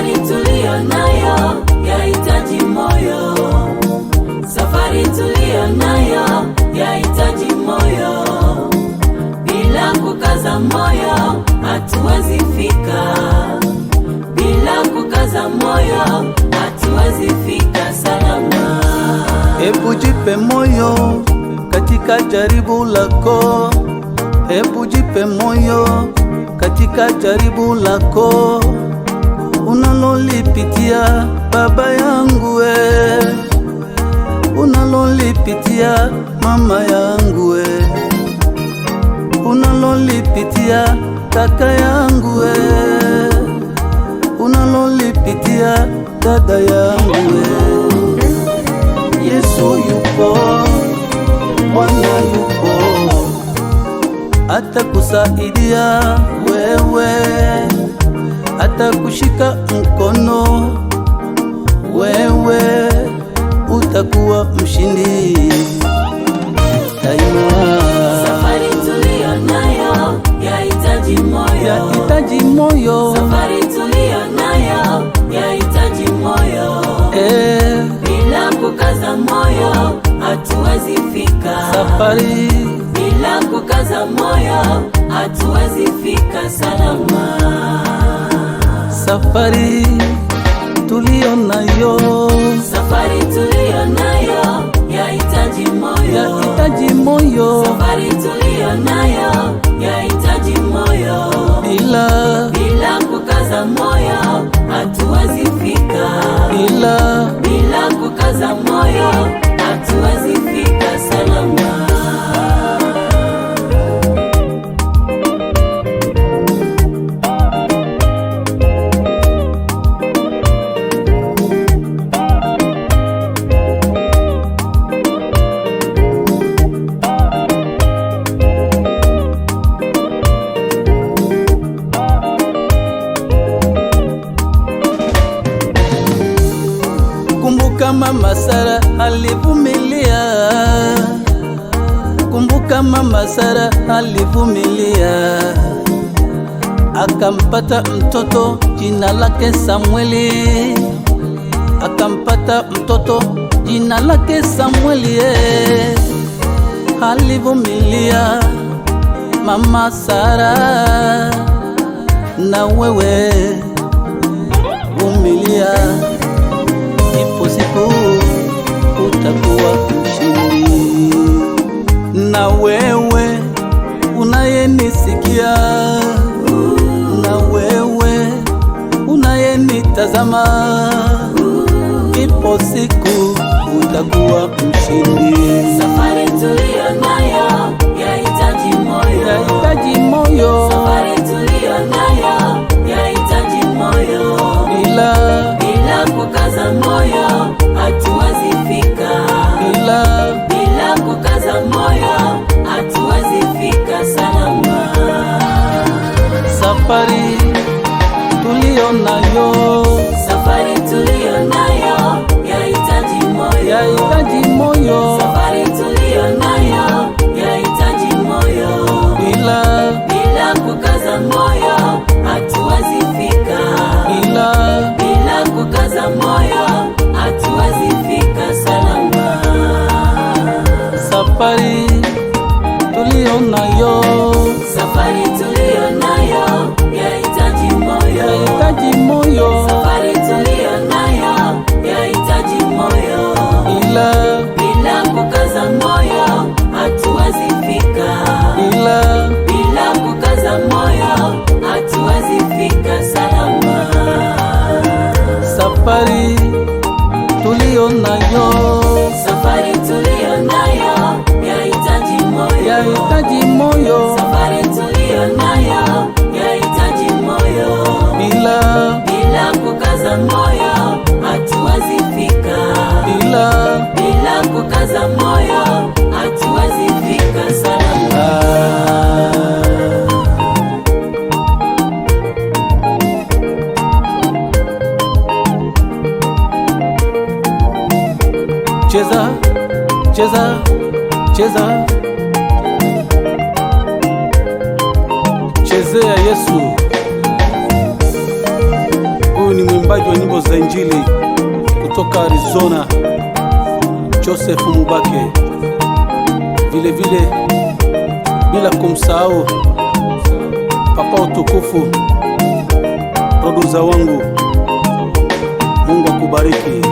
Safari tulio nayo yahitaji moyo. Safari tulio nayo yahitaji moyo. Bila kukaza moyo hatuwezi fika. Bila kukaza moyo hatuwezi fika salama. Hebu jipe moyo katika jaribu lako. Hebu jipe moyo katika jaribu lako unalolipitia, baba yangu we, unalolipitia mama yangu we, unalolipitia kaka yangu we, unalolipitia dada yangu we. Yesu yupo, Bwana yupo, atakusaidia wewe, atakushika mkono, wewe utakuwa mshindi daima. Safari tulio nayo yahitaji moyo. Yahitaji moyo. Safari tulio nayo yahitaji moyo. Bila kukaza moyo hatuwezi fika. Safari bila kukaza moyo hatuwezi fika salama. Safari tulio nayo. Safari tulio nayo yahitaji moyo. Yahitaji moyo. Safari tulio nayo yahitaji moyo. Bila kukaza moyo hatuwezi fika. Bila kukaza moyo hatuwezi fika salama. Kumbuka mama Sara alivumilia. Kumbuka mama Sara alivumilia, akampata mtoto jina lake Samueli. Akampata mtoto jina lake Samueli. Alivumilia mama Sara, na wewe vumilia, ipo siku utakuwa mshindi. Na wewe unayenisikia, na wewe unayenitazama, ipo siku utakuwa mshindi. Safari tulio nayo yahitaji moyo. Yahitaji moyo. Safari tulio nayo yahitaji moyo. Bila kukaza moyo hatuwezi fika. Bila kukaza moyo hatuwezi fika salama. Safari tulio nayo. Safari tulio nayo yahitaji moyo. Yahitaji moyo. Safari tulio nayo yahitaji moyo. Bila kukaza moyo hatuwezi fika. Bila kukaza moyo hatuwezi fika salama. Safari tulio nayo. Safari tulio nayo yahitaji moyo. Yahitaji moyo. Safari tulio nayo yahitaji moyo. Bila kukaza moyo hatuwezi fika. Bila kukaza moyo hatuwezi fika salama. Safari tulio nayo. Safari tulio nayo yahitaji moyo. Yahitaji moyo. Safari tulio nayo yahitaji moyo. Bila kukaza moyo hatuwezi fika. Bila kukaza moyo hatuwezi fika salama. Cheza, cheza, cheza, chezea Yesu. Huyu ni mwimbaji nyimbo za Injili kutoka Arizona, Joseph Mubake, vile vile bila kumsahau Papa Utukufu, producer wangu. Mungu akubariki.